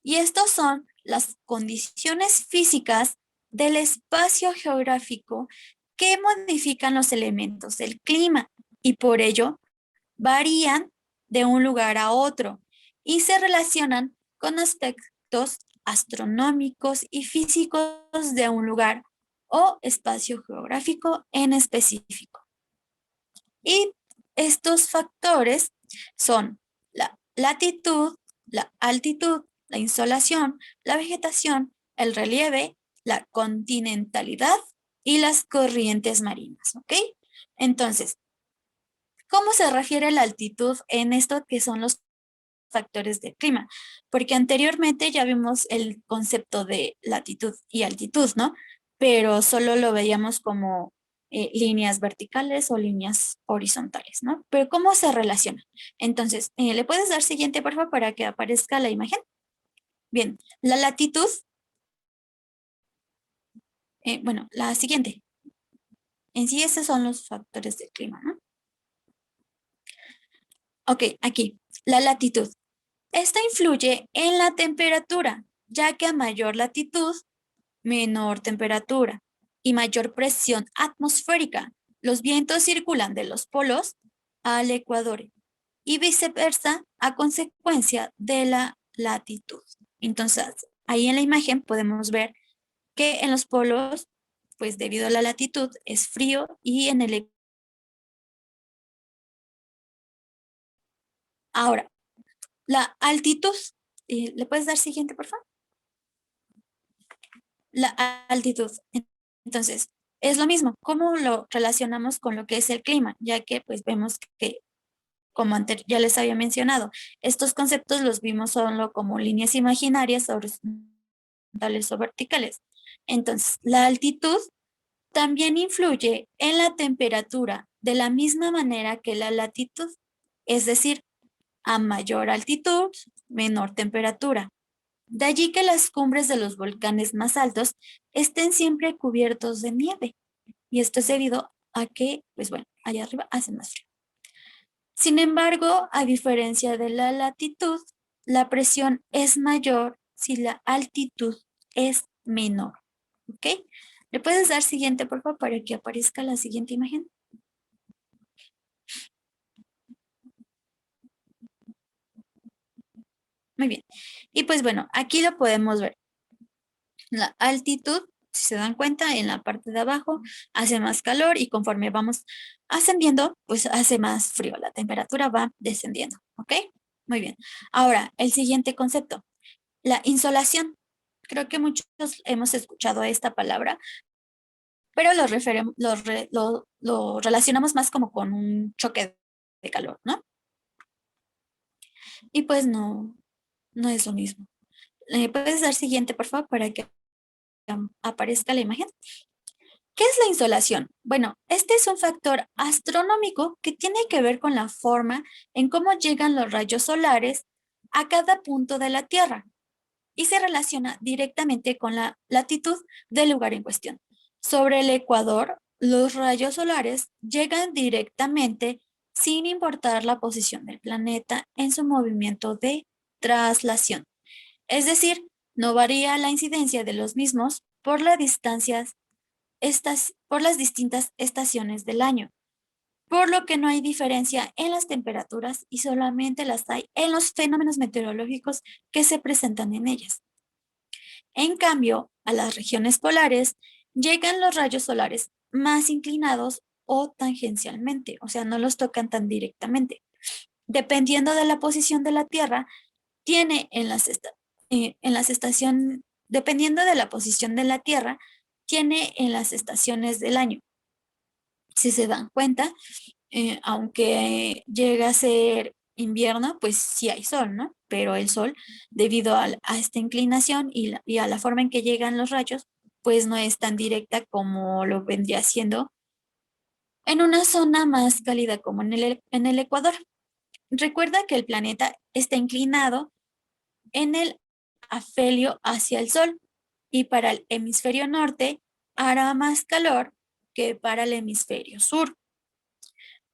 Y estos son las condiciones físicas del espacio geográfico que modifican los elementos del clima y por ello varían de un lugar a otro y se relacionan con aspectos astronómicos y físicos de un lugar o espacio geográfico en específico. Y estos factores son la latitud, la altitud, la insolación, la vegetación, el relieve, la continentalidad y las corrientes marinas, ¿ok? Entonces, ¿cómo se refiere la altitud en esto que son los factores del clima? Porque anteriormente ya vimos el concepto de latitud y altitud, ¿no? Pero solo lo veíamos como líneas verticales o líneas horizontales, ¿no? Pero ¿cómo se relacionan? Entonces, ¿le puedes dar siguiente, por favor, para que aparezca la imagen? Bien, la latitud, bueno, la siguiente. En sí, esos son los factores del clima, ¿no? Ok, aquí, la latitud. Esta influye en la temperatura, ya que a mayor latitud, menor temperatura y mayor presión atmosférica. Los vientos circulan de los polos al ecuador y viceversa a consecuencia de la latitud. Entonces, ahí en la imagen podemos ver que en los polos, pues debido a la latitud, es frío y en el... Ahora, la altitud. ¿Le puedes dar siguiente, por favor? La altitud. Entonces, es lo mismo. ¿Cómo lo relacionamos con lo que es el clima? Ya que pues vemos que, como ya les había mencionado, estos conceptos los vimos solo como líneas imaginarias horizontales o verticales. Entonces, la altitud también influye en la temperatura de la misma manera que la latitud, es decir, a mayor altitud, menor temperatura. De allí que las cumbres de los volcanes más altos estén siempre cubiertos de nieve. Y esto es debido a que, pues bueno, allá arriba hace más frío. Sin embargo, a diferencia de la latitud, la presión es mayor si la altitud es menor. ¿Ok? ¿Le puedes dar siguiente, por favor, para que aparezca la siguiente imagen? Muy bien. Y pues bueno, aquí lo podemos ver. La altitud, si se dan cuenta, en la parte de abajo hace más calor y conforme vamos ascendiendo, pues hace más frío. La temperatura va descendiendo, ¿ok? Muy bien. Ahora, el siguiente concepto, la insolación. Creo que muchos hemos escuchado esta palabra, pero lo relacionamos más como con un choque de calor, ¿no? Y pues no, no es lo mismo. ¿Puedes dar siguiente, por favor, para que aparezca la imagen? ¿Qué es la insolación? Bueno, este es un factor astronómico que tiene que ver con la forma en cómo llegan los rayos solares a cada punto de la Tierra y se relaciona directamente con la latitud del lugar en cuestión. Sobre el ecuador, los rayos solares llegan directamente sin importar la posición del planeta en su movimiento de traslación. Es decir, no varía la incidencia de los mismos por las distintas estaciones del año, por lo que no hay diferencia en las temperaturas y solamente las hay en los fenómenos meteorológicos que se presentan en ellas. En cambio, a las regiones polares llegan los rayos solares más inclinados o tangencialmente, o sea, no los tocan tan directamente. Dependiendo de la posición de la Tierra, tiene dependiendo de la posición de la Tierra, tiene en las estaciones del año. Si se dan cuenta, aunque llega a ser invierno, pues sí hay sol, ¿no? Pero el sol, debido a esta inclinación y a la forma en que llegan los rayos, pues no es tan directa como lo vendría siendo en una zona más cálida como en el Ecuador. Recuerda que el planeta está inclinado en el afelio hacia el sol y para el hemisferio norte hará más calor que para el hemisferio sur.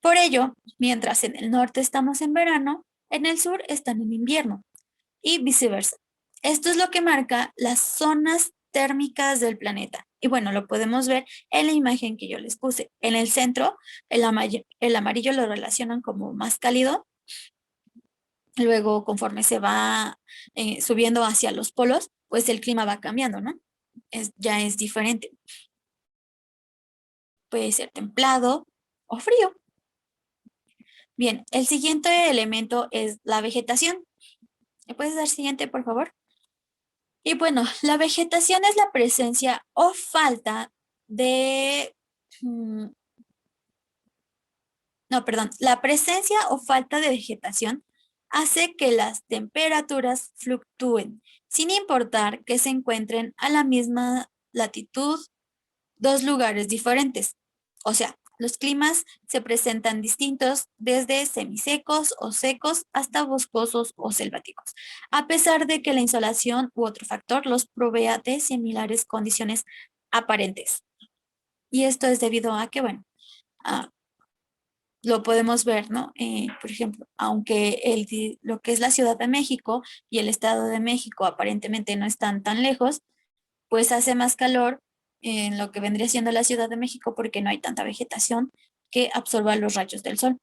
Por ello, mientras en el norte estamos en verano, en el sur están en invierno y viceversa. Esto es lo que marca las zonas térmicas del planeta. Y bueno, lo podemos ver en la imagen que yo les puse. En el centro, el amarillo lo relacionan como más cálido. Luego, conforme se va subiendo hacia los polos, pues el clima va cambiando, ¿no? Ya es diferente. Puede ser templado o frío. Bien, el siguiente elemento es la vegetación. ¿Me puedes dar siguiente, por favor? Y bueno, la vegetación es la presencia o falta de... no, perdón. La presencia o falta de vegetación hace que las temperaturas fluctúen, sin importar que se encuentren a la misma latitud dos lugares diferentes. O sea, los climas se presentan distintos desde semisecos o secos hasta boscosos o selváticos, a pesar de que la insolación u otro factor los provea de similares condiciones aparentes. Y esto es debido a que, bueno, lo podemos ver, ¿no? Por ejemplo, aunque lo que es la Ciudad de México y el Estado de México aparentemente no están tan lejos, pues hace más calor en lo que vendría siendo la Ciudad de México porque no hay tanta vegetación que absorba los rayos del sol.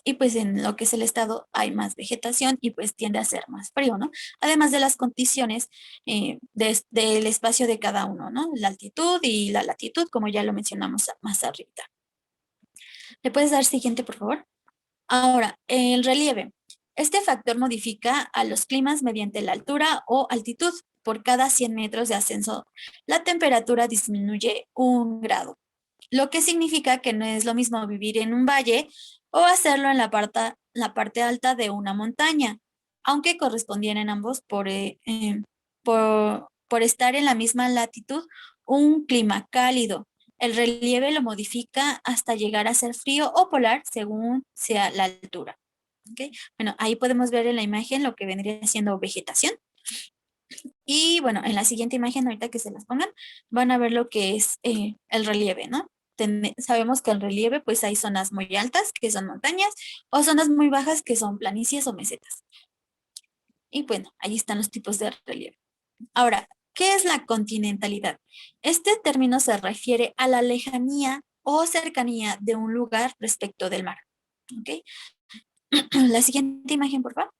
Y pues en lo que es el estado hay más vegetación y pues tiende a ser más frío, ¿no? Además de las condiciones del espacio de cada uno, ¿no? La altitud y la latitud, como ya lo mencionamos más arriba. ¿Le puedes dar siguiente, por favor? Ahora, el relieve. Este factor modifica a los climas mediante la altura o altitud. Por cada 100 metros de ascenso, la temperatura disminuye 1 grado, lo que significa que no es lo mismo vivir en un valle o hacerlo en la parte alta de una montaña, aunque correspondieran ambos por estar en la misma latitud, un clima cálido. El relieve lo modifica hasta llegar a ser frío o polar según sea la altura. ¿Okay? Bueno, ahí podemos ver en la imagen lo que vendría siendo vegetación. Y bueno, en la siguiente imagen, ahorita que se las pongan, van a ver lo que es el relieve, ¿no? Sabemos que el relieve, pues hay zonas muy altas, que son montañas, o zonas muy bajas, que son planicies o mesetas. Y bueno, ahí están los tipos de relieve. Ahora, ¿qué es la continentalidad? Este término se refiere a la lejanía o cercanía de un lugar respecto del mar. ¿Ok? La siguiente imagen, por favor.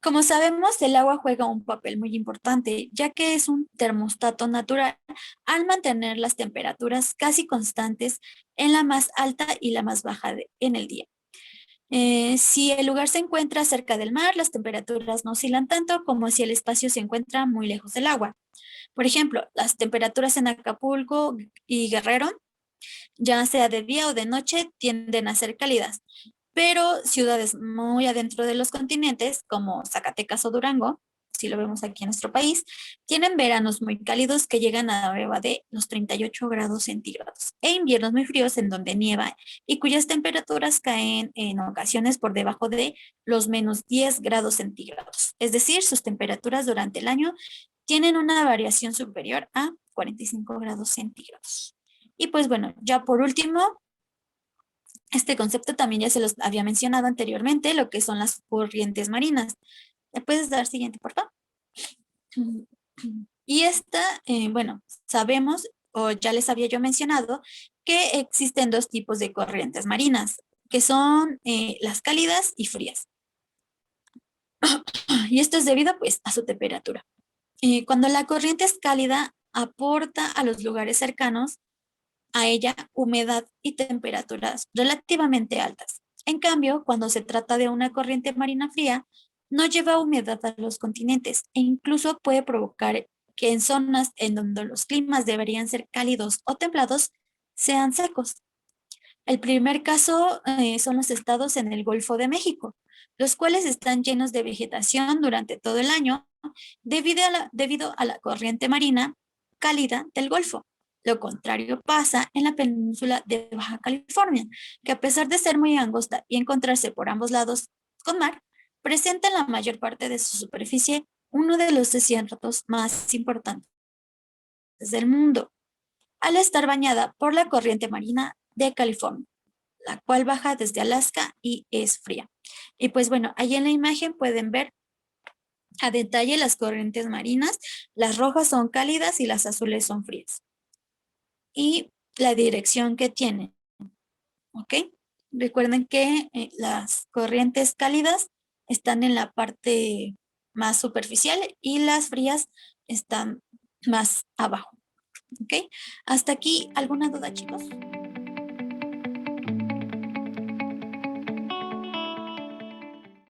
Como sabemos, el agua juega un papel muy importante, ya que es un termostato natural al mantener las temperaturas casi constantes en la más alta y la más baja en el día. Si el lugar se encuentra cerca del mar, las temperaturas no oscilan tanto como si el espacio se encuentra muy lejos del agua. Por ejemplo, las temperaturas en Acapulco y Guerrero, ya sea de día o de noche, tienden a ser cálidas, pero ciudades muy adentro de los continentes, como Zacatecas o Durango, si lo vemos aquí en nuestro país, tienen veranos muy cálidos que llegan a arriba de los 38 grados centígrados e inviernos muy fríos en donde nieva y cuyas temperaturas caen en ocasiones por debajo de los menos 10 grados centígrados. Es decir, sus temperaturas durante el año tienen una variación superior a 45 grados centígrados. Y pues bueno, ya por último, este concepto también ya se los había mencionado anteriormente, lo que son las corrientes marinas. ¿Me puedes dar siguiente, por favor? Y esta, bueno, sabemos, o ya les había yo mencionado, que existen dos tipos de corrientes marinas, que son las cálidas y frías. Y esto es debido pues a su temperatura. Cuando la corriente es cálida, aporta a los lugares cercanos a ella humedad y temperaturas relativamente altas. En cambio, cuando se trata de una corriente marina fría, no lleva humedad a los continentes e incluso puede provocar que en zonas en donde los climas deberían ser cálidos o templados sean secos. El primer caso son los estados en el Golfo de México, los cuales están llenos de vegetación durante todo el año debido a la corriente marina cálida del Golfo. Lo contrario pasa en la península de Baja California, que a pesar de ser muy angosta y encontrarse por ambos lados con mar, presenta en la mayor parte de su superficie uno de los desiertos más importantes del mundo, al estar bañada por la corriente marina de California, la cual baja desde Alaska y es fría. Y pues bueno, ahí en la imagen pueden ver a detalle las corrientes marinas. Las rojas son cálidas y las azules son frías. Y la dirección que tienen, ¿ok? Recuerden que las corrientes cálidas están en la parte más superficial y las frías están más abajo, ¿ok? Hasta aquí, ¿alguna duda, chicos?